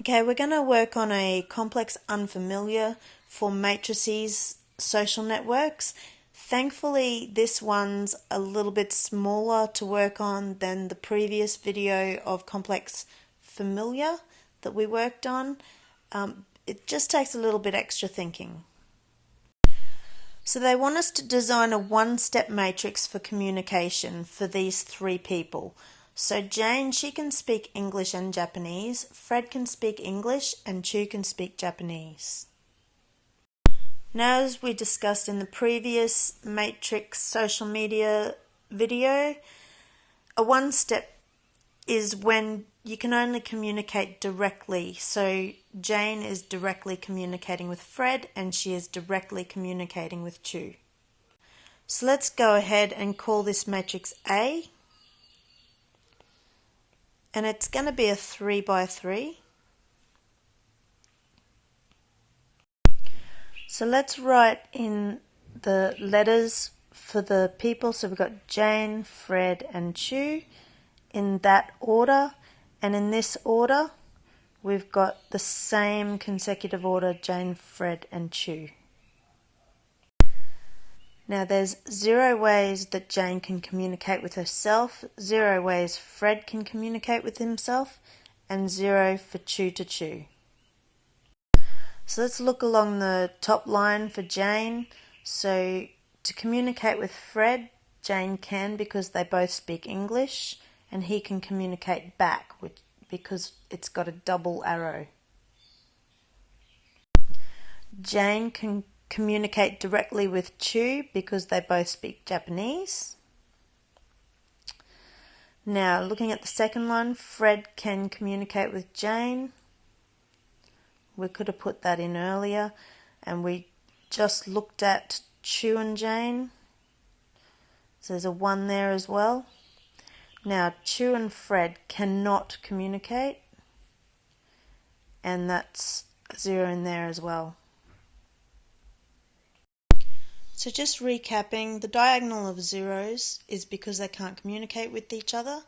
Okay, we're going to work on a complex unfamiliar for matrices social networks. Thankfully, this one's a little bit smaller to work on than the previous video of complex familiar that we worked on. It just takes a little bit extra thinking. So they want us to design a one-step matrix for communication for these three people. So Jane, she can speak English and Japanese, Fred can speak English, and Chu can speak Japanese. Now, as we discussed in the previous matrix social media video, a one-step is when you can only communicate directly. So Jane is directly communicating with Fred and she is directly communicating with Chu. So let's go ahead and call this matrix A. And it's going to be a 3 by 3. So let's write in the letters for the people. So we've got Jane, Fred and Chu in that order. And in this order, we've got the same consecutive order, Jane, Fred and Chu. Now there's 0 ways that Jane can communicate with herself, 0 ways Fred can communicate with himself, and 0 for Chu to Chu. So let's look along the top line for Jane. So to communicate with Fred, Jane can because they both speak English, and he can communicate back because it's got a double arrow. Jane can communicate directly with Chu because they both speak Japanese. Now, looking at the second one, Fred can communicate with Jane. We could have put that in earlier, and we just looked at Chu and Jane. So there's a 1 there as well. Now, Chu and Fred cannot communicate, and that's a 0 in there as well. So just recapping, the diagonal of zeros is because they can't communicate with each other,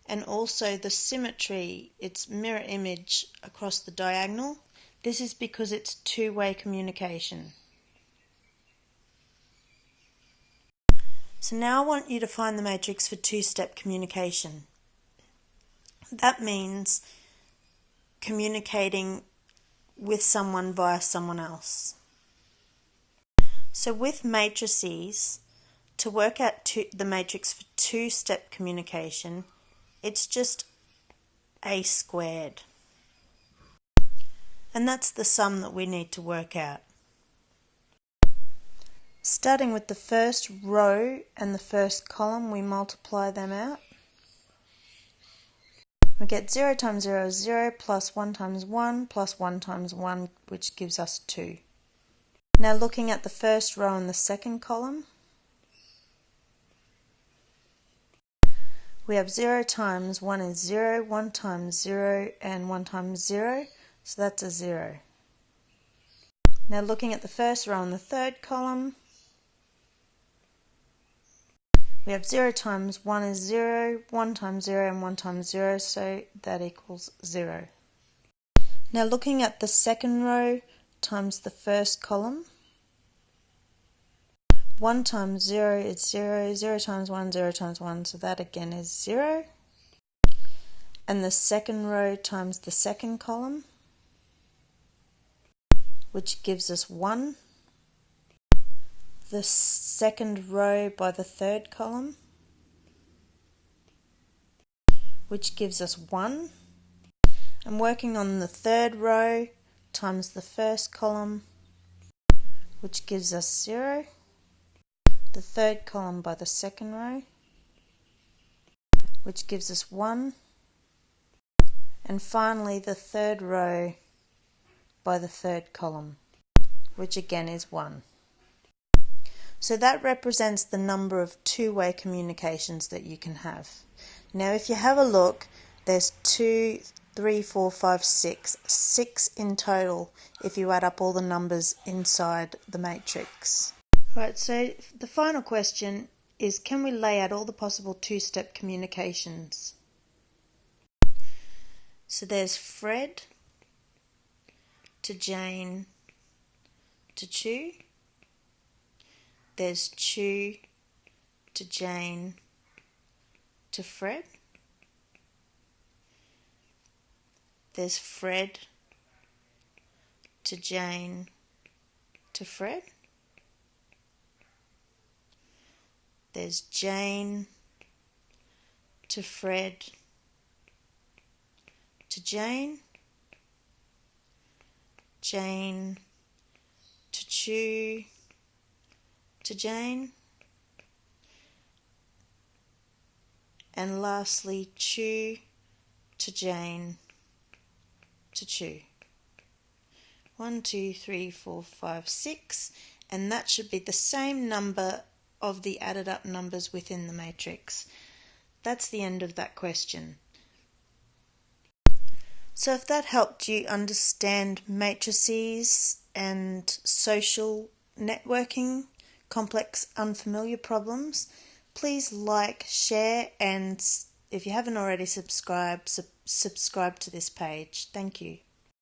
and also the symmetry, it's mirror image across the diagonal. This is because it's two-way communication. So now I want you to find the matrix for two-step communication. That means communicating with someone via someone else. So with matrices, to work out the matrix for two-step communication, it's just A squared. And that's the sum that we need to work out. Starting with the first row and the first column, we multiply them out. We get 0 times 0 is 0, plus 1 times 1, plus 1 times 1, which gives us 2. Now looking at the first row and the second column, we have 0 times 1 is 0, 1 times 0 and 1 times 0, so that's a 0. Now looking at the first row and the third column, we have 0 times 1 is 0, 1 times 0 and 1 times 0, so that equals 0. Now looking at the second row times the first column, 1 times 0 is 0, 0 times 1, 0 times 1, so that again is 0. And the second row times the second column, which gives us 1. The second row by the third column, which gives us 1. And working on the third row times the first column, which gives us 0. The third column by the second row, which gives us 1. And finally the third row by the third column, which again is 1. So that represents the number of two-way communications that you can have. Now if you have a look, there's 2, 3, 4, 5, 6 in total if you add up all the numbers inside the matrix. Right, so the final question is, can we lay out all the possible two-step communications? So there's Fred, to Jane to Chew. There's Chew to Jane to Fred. There's Fred to Jane to Fred. There's Jane to Fred to Jane. Jane to Chew to Jane. And lastly, Chew to Jane to Chew. 1, 2, 3, 4, 5, 6, and that should be the same number of the added up numbers within the matrix. That's the end of that question. So if that helped you understand matrices and social networking, complex unfamiliar problems, please like, share, and if you haven't already subscribed, subscribe to this page. Thank you.